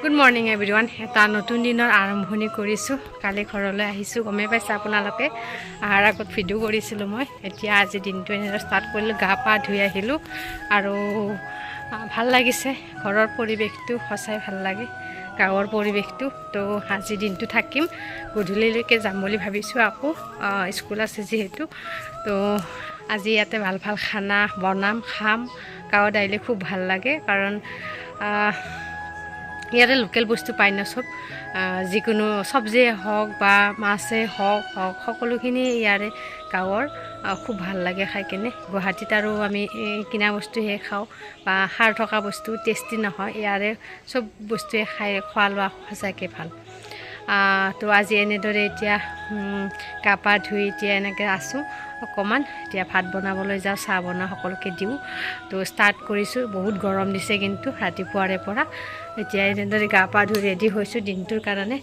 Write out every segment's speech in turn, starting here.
Good morning everyone. এটা নতুন দিনৰ আৰম্ভণি কৰিছোঁ। কালি ঘৰলৈ আহিছোঁ, গমেই পাইছে আপোনালোকে। অহাৰ আগত ভিডিঅ' কৰিছিলোঁ মই। এতিয়া আজি দিনটো এনেদৰে ষ্টাৰ্ট কৰিলোঁ, গা পা ধুই আহিলোঁ আৰু ভাল লাগিছে। ঘৰৰ পৰিৱেশটো সঁচাই ভাল লাগে, গাঁৱৰ পৰিৱেশটো। তো আজি দিনটো থাকিম, গধূলিলৈকে যাম বুলি ভাবিছোঁ। আকৌ স্কুল আছে যিহেতু, তো আজি ইয়াতে ভাল ভাল খানা বনাম, খাম। গাঁৱত আহিলে খুব ভাল লাগে, কাৰণ ইয়াতে লোকেল বস্তু পায় ন, চব যিকোনো চব্জিয়ে হওক বা মাছেই হওক সকলোখিনি ইয়াৰে গাঁৱৰ খুব ভাল লাগে খাই কিনে। গুৱাহাটীত আৰু আমি কিনা বস্তুহে খাওঁ বা সাৰ থকা বস্তু টেষ্টি নহয়। ইয়াৰে চব বস্তুৱে খোৱা লোৱা সঁচাকৈ ভাল। তো আজি এনেদৰে এতিয়া গা পা ধুই এতিয়া এনেকৈ আছোঁ অকণমান। এতিয়া ভাত বনাবলৈ যাওঁ, চাহ বনাওঁ, সকলোকে দিওঁ। তো ষ্টাৰ্ট কৰিছোঁ। বহুত গৰম দিছে কিন্তু ৰাতিপুৱাৰে পৰা। এতিয়া এনেদৰে গা পা ধুই ৰেডি হৈছোঁ দিনটোৰ কাৰণে।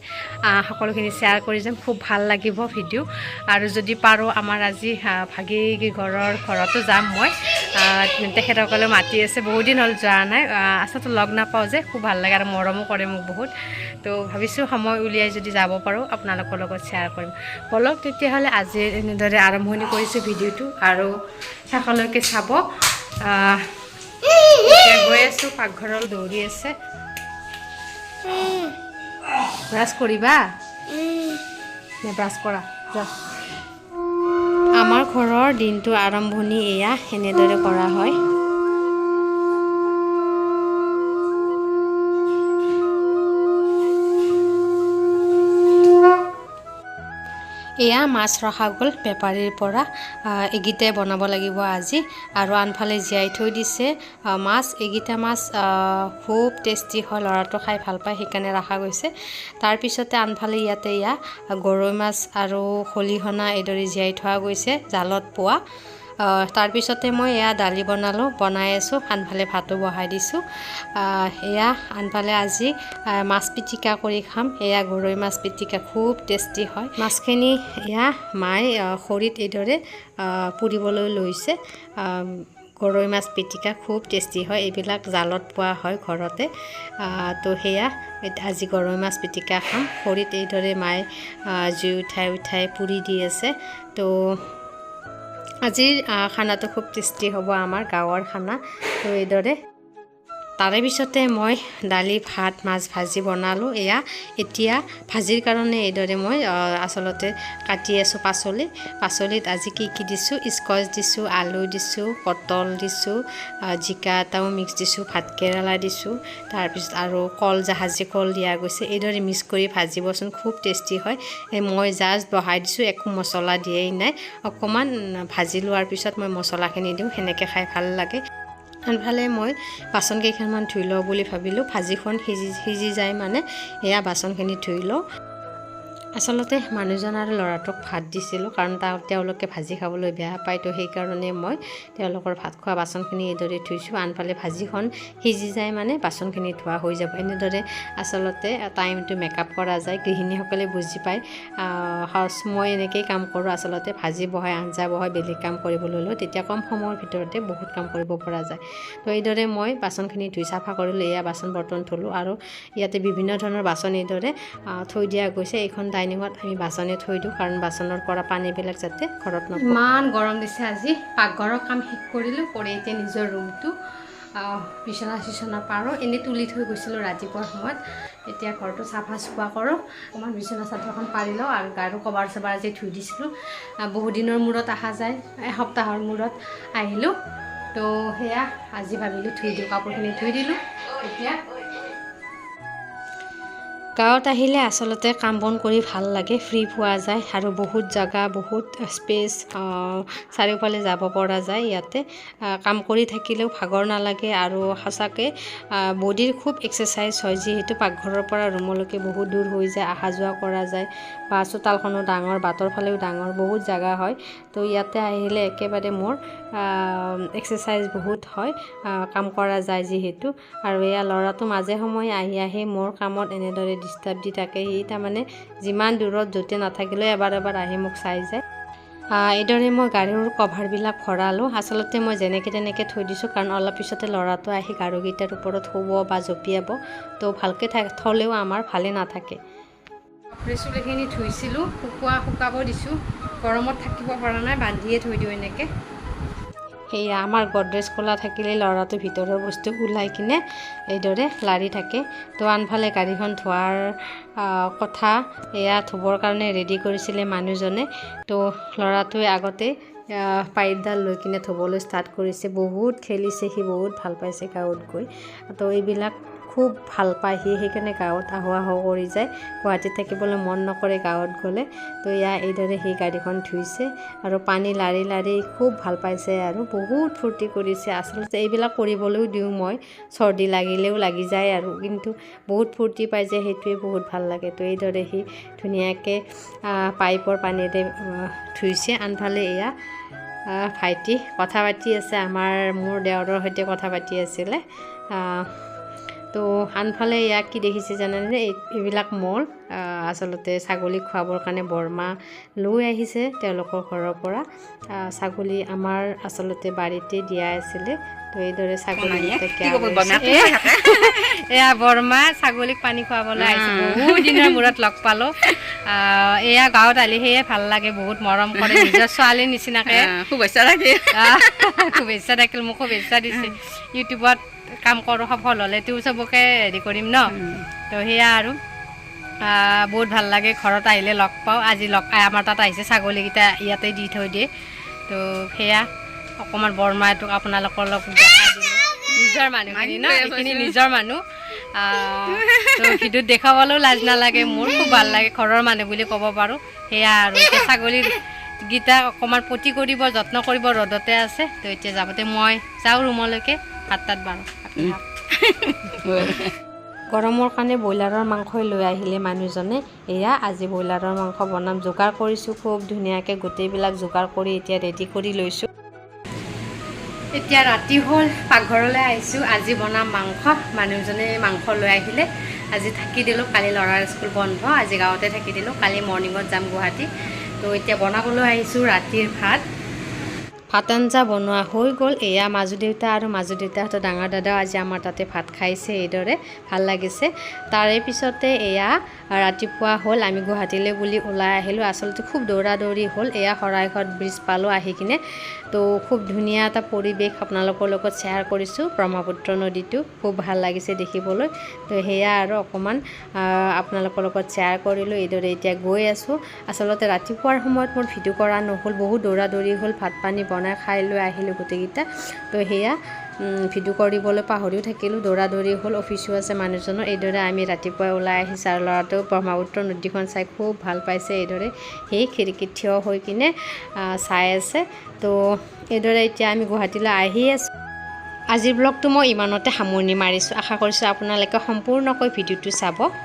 সকলোখিনি শ্বেয়াৰ কৰি যাম, খুব ভাল লাগিব ভিডিঅ'। আৰু যদি পাৰোঁ আমাৰ আজি ভাগি ঘৰতো যাম মই। তেখেতসকলেও মাতি আছে, বহুত দিন হ'ল যোৱা নাই। আচলতে লগ নাপাওঁ যে, খুব ভাল লাগে আৰু মৰমো কৰে মোক বহুত। তো ভাবিছোঁ সময় উলিয়াই যদি যাব পাৰোঁ আপোনালোকৰ লগত শ্বেয়াৰ কৰিম। বলক তেতিয়াহ'লে আজি এনেদৰে আৰম্ভণি কৰিছোঁ ভিডিঅ'টো, আৰু শেষলৈকে চাব। এতিয়া গৈ আছোঁ, পাকঘৰত দৌৰি আছে। ব্ৰাছ কৰিবা? ব্ৰাছ কৰা যোৱা। আমাৰ ঘৰৰ দিনটো আৰম্ভণি এয়া এনেদৰে কৰা হয়। এয়া মাছ ৰখা গ'ল বেপাৰীৰ পৰা। এইকেইটাই বনাব লাগিব আজি। আৰু আনফালে জীয়াই থৈ দিছে মাছ। এইকেইটা মাছ খুব টেষ্টি হয়, ল'ৰাটো খাই ভাল পায়, সেইকাৰণে ৰখা গৈছে। তাৰপিছতে আনফালে ইয়াতে গৰৈ মাছ আৰু খলিহনা এইদৰে জীয়াই থোৱা গৈছে, জালত পোৱা। তাৰপিছতে মই এয়া দালি বনাই আছোঁ। আনফালে ভাতো বহাই দিছোঁ। এয়া আনফালে আজি মাছ পিটিকা কৰি খাম। এয়া গৰৈ মাছ পিটিকা খুব টেষ্টি হয়। মাছখিনি এয়া মায়ে খৰিত এইদৰে পুৰিবলৈ লৈছে। গৰৈ মাছ পিটিকা খুব টেষ্টি হয়। এইবিলাক জালত পোৱা হয় ঘৰতে। তো সেয়া আজি গৰৈ মাছ পিটিকা খাম। খৰিত এইদৰে মায়ে জুই উঠাই পুৰি দি আছে। তো আজিৰ খানাটো খুব টেষ্টি হ'ব, আমাৰ গাঁৱৰ খানা। তো এইদৰে তাৰে পিছতে মই দালি, ভাত, মাছ ভাজি বনালোঁ। এতিয়া ভাজিৰ কাৰণে এইদৰে মই আচলতে কাটি আছোঁ পাচলিত আজি কি দিছোঁ, স্কচ দিছোঁ, আলু দিছোঁ, পটল দিছোঁ, জিকা এটাও মিক্স দিছোঁ, ভাতকেৰেলা দিছোঁ, তাৰপিছত আৰু জাহাজী কল দিয়া গৈছে। এইদৰে মিক্স কৰি ভাজিবচোন, খুব টেষ্টি হয়। মই জাষ্ট বহাই দিছোঁ, একো মছলা দিয়েই নাই। অকণমান ভাজি লোৱাৰ পিছত মই মছলাখিনি দিওঁ, সেনেকৈ খাই ভাল লাগে। আনফালে মই বাচন কেইখনমান ধুই লওঁ বুলি ভাবিলোঁ। ভাজিখন সিজি যায় মানে এয়া বাচনখিনি ধুই লওঁ। আচলতে মানুহজন আৰু ল'ৰাটোক ভাত দিছিলোঁ, কাৰণ তেওঁলোকে ভাজি খাবলৈ বেয়া পায়। তো সেইকাৰণে মই তেওঁলোকৰ ভাত খোৱা বাচনখিনি এইদৰে ধুইছোঁ। আনফালে ভাজিখন সিজি যায় মানে বাচনখিনি ধোৱা হৈ যাব। এনেদৰে আচলতে টাইমটো মেকআপ কৰা যায়, গৃহিণীসকলে বুজি পায়। মই এনেকৈয়ে কাম কৰোঁ। আচলতে ভাজি বহাই, আঞ্জা বহাই বেলেগ কাম কৰিবলৈ লওঁ, তেতিয়া কম সময়ৰ ভিতৰতে বহুত কাম কৰিব পৰা যায়। তো এইদৰে মই বাচনখিনি ধুই চাফা কৰিলোঁ। এয়া বাচন বৰ্তন ধুলোঁ, আৰু ইয়াতে বিভিন্ন ধৰণৰ বাচন এইদৰে থৈ দিয়া গৈছে। এইখন ডাইনিঙত আমি বাচনে থৈ দিওঁ, কাৰণ বাচনৰ পৰা পানীবিলাক যাতে ঘৰত নপৰে। ইমান গৰম দিছে আজি। পাকঘৰৰ কাম শেষ কৰিলোঁ, কৰি এতিয়া নিজৰ ৰুমটো বিচনা পাৰোঁ। এনেই তুলি থৈ গৈছিলোঁ ৰাতিপুৱাৰ সময়ত। এতিয়া ঘৰটো চাফা চুফা কৰোঁ, অকণমান বিচনা চাদৰখন পাৰি লওঁ, আৰু গাৰু কভাৰ চভাৰ আজি ধুই দিছিলোঁ। বহুত দিনৰ মূৰত অহা যায়, এসপ্তাহৰ মূৰত আহিলোঁ। তো সেয়া আজি ভাবিলোঁ ধুই দিওঁ, কাপোৰখিনি ধুই দিলোঁ। এতিয়া গাঁৱত আহিলে আচলতে কাম বন কৰি ভাল লাগে, ফ্ৰী পোৱা যায়, আৰু বহুত জেগা, বহুত স্পেচ, চাৰিওফালে যাব পৰা যায়। ইয়াতে কাম কৰি থাকিলেও ভাগৰ নালাগে, আৰু সঁচাকৈ বডিৰ খুব এক্সাৰচাইজ হয়। যিহেতু পাকঘৰৰ পৰা ৰুমলৈকে বহুত দূৰ হৈ যায়, অহা যোৱা কৰা যায়, বা চোতালখনো ডাঙৰ, বাটৰ ফালেও ডাঙৰ, বহুত জেগা হয়। তো ইয়াতে আহিলে একেবাৰে মোৰ এক্সাৰচাইজ বহুত হয়, কাম কৰা যায় যিহেতু। আৰু এয়া ল'ৰাটো মাজে সময়ে আহি মোৰ কামত এনেদৰে ডিষ্টাৰ্ব দি থাকে। সি তাৰমানে যিমান দূৰত য'তে নাথাকিলেও এবাৰ আহি মোক চাই যায়। এইদৰে মই গাৰুৰ কভাৰবিলাক ভৰালোঁ আচলতে মই যেনেকৈ তেনেকৈ থৈ দিছোঁ কাৰণ অলপ পিছতে ল'ৰাটো আহি গাৰুকেইটাৰ ওপৰত শুব বা জঁপিয়াব তো ভালকৈ থ'লেও আমাৰ ভালে নাথাকে কাপোৰ চুলিখিনি ধুইছিলোঁ শুকাব দিছোঁ গৰমত থাকিব পৰা নাই বান্ধিয়ে থৈ দিওঁ এনেকৈ সেয়া আমাৰ গডৰেজ খোলা থাকিলে ল'ৰাটো ভিতৰৰ বস্তু ওলাই কিনে এইদৰে লাৰি থাকে তো আনফালে গাড়ীখন ধোৱাৰ কথা এয়া ধুবৰ কাৰণে ৰেডি কৰিছিলে মানুহজনে তো ল'ৰাটোৱে আগতে পাইপডাল লৈ কিনে ধুবলৈ ষ্টাৰ্ট কৰিছে বহুত খেলিছে সি বহুত ভাল পাইছে গাঁৱত গৈ তো এইবিলাক খুব ভাল পায় সি সেইকাৰণে গাঁৱত আহোঁ কৰি যায় গুৱাহাটীত থাকিবলৈ মন নকৰে গাঁৱত গ'লে তো এইদৰে সেই গাড়ীখন ধুইছে আৰু পানী লাৰি লাৰি খুব ভাল পাইছে আৰু বহুত ফূৰ্তি কৰিছে আচলতে এইবিলাক কৰিবলৈও দিওঁ মই চৰ্দি লাগিলেও লাগি যায় আৰু কিন্তু বহুত ফূৰ্তি পাই যে সেইটোৱে বহুত ভাল লাগে তো এইদৰে সি ধুনীয়াকৈ পাইপৰ পানীৰে ধুইছে আনফালে এয়া ভাইটি কথা পাতি আছে মোৰ দেওৰৰ সৈতে কথা পাতি আছিলে তো আনফালে ইয়াক কি দেখিছে জানেনে এইবিলাক মল আচলতে ছাগলী খুৱাবৰ কাৰণে বৰমা লৈ আহিছে তেওঁলোকৰ ঘৰৰ পৰা ছাগলী আমাৰ আচলতে বাৰীতে দিয়া আছিলে তো এইদৰে ছাগলী এয়া বৰমা ছাগলীক পানী খুৱাবলৈ আহিছে বহুত দিনৰ মূৰত লগ পালোঁ এয়া গাঁৱত আলি সেয়ে ভাল লাগে বহুত মৰম কৰে নিজৰ ছোৱালীৰ নিচিনাকৈ শুভেচ্ছা থাকিল মোক শুভেচ্ছা দিছে ইউটিউবত কাম কৰোঁ সফল হ'লে তো চবকে হেৰি কৰিম ন তো সেয়া আৰু বহুত ভাল লাগে ঘৰত আহিলে লগ পাওঁ আজি আমাৰ তাত আহিছে ছাগলীকেইটা ইয়াতে দি থৈ দিয়ে তো সেয়া অকণমান বৰমাটোক আপোনালোকৰ লগত দেখাই দিলোঁ নিজৰ মানুহখিনি ন এইখিনি নিজৰ মানুহ তো ভিডিঅ'ত দেখাবলৈও লাজ নালাগে মোৰ খুব ভাল লাগে ঘৰৰ মানুহ বুলি ক'ব পাৰোঁ সেয়া আৰু এতিয়া ছাগলীকেইটা অকণমান পতি কৰিব যত্ন কৰিব ৰ'দতে আছে তো এতিয়া যাবতে মই যাওঁ ৰুমলৈকে ভাত তাত বাৰু গৰমৰ কাৰণে ব্ৰইলাৰৰ মাংসই লৈ আহিলে মানুহজনে এয়া আজি ব্ৰইলাৰৰ মাংস বনাম যোগাৰ কৰিছোঁ খুব ধুনীয়াকৈ গোটেইবিলাক যোগাৰ কৰি এতিয়া ৰেডি কৰি লৈছোঁ এতিয়া ৰাতি হ'ল পাকঘৰলৈ আহিছোঁ আজি বনাম মাংস মানুহজনে মাংস লৈ আহিলে আজি থাকি দিলোঁ কালি ল'ৰাৰ স্কুল বন্ধ আজি গাঁৱতে থাকি দিলোঁ কালি মৰ্ণিঙত যাম গুৱাহাটী তো এতিয়া বনাবলৈ আহিছোঁ ৰাতিৰ ভাত আঞ্জা বনোৱা হৈ গ'ল এয়া মাজু দেউতা আৰু মাজু দেউতাহঁতৰ ডাঙৰ দাদাও আজি আমাৰ তাতে ভাত খাইছে এইদৰে ভাল লাগিছে তাৰে পিছতে এয়া ৰাতিপুৱা হ'ল আমি গুৱাহাটীলৈ বুলি ওলাই আহিলোঁ আচলতে খুব দৌৰা দৌৰি হ'ল এয়া শৰাইঘাট ব্ৰিজ পালোঁ আহি কিনে তো খুব ধুনীয়া এটা পৰিৱেশ আপোনালোকৰ লগত শ্বেয়াৰ কৰিছোঁ ব্ৰহ্মপুত্ৰ নদীটো খুব ভাল লাগিছে দেখিবলৈ তো সেয়া আৰু অকণমান আপোনালোকৰ লগত শ্বেয়াৰ কৰিলোঁ এইদৰে এতিয়া গৈ আছোঁ আচলতে ৰাতিপুৱাৰ সময়ত মোৰ ভিডিঅ' কৰা নহ'ল বহুত দৌৰা দৌৰি হ'ল ভাত পানী বনাই খাই লৈ আহিলোঁ গোটেইকেইটা তো সেয়া ভিডিঅ' কৰিবলৈ পাহৰিও থাকিলোঁ দৌৰা দৌৰি হ'ল অফিচো আছে মানুহজনৰ এইদৰে আমি ৰাতিপুৱাই ওলাই আহিছোঁ আৰু ল'ৰাটোও ব্ৰহ্মপুত্ৰ নদীখন চাই খুব ভাল পাইছে এইদৰে সেই খিৰিকীত থিয় হৈ কিনে চাই আছে তো এইদৰে এতিয়া আমি গুৱাহাটীলৈ আহি আছোঁ আজিৰ ব্লগটো মই ইমানতে সামৰণি মাৰিছোঁ আশা কৰিছোঁ আপোনালোকে সম্পূৰ্ণকৈ ভিডিঅ'টো চাব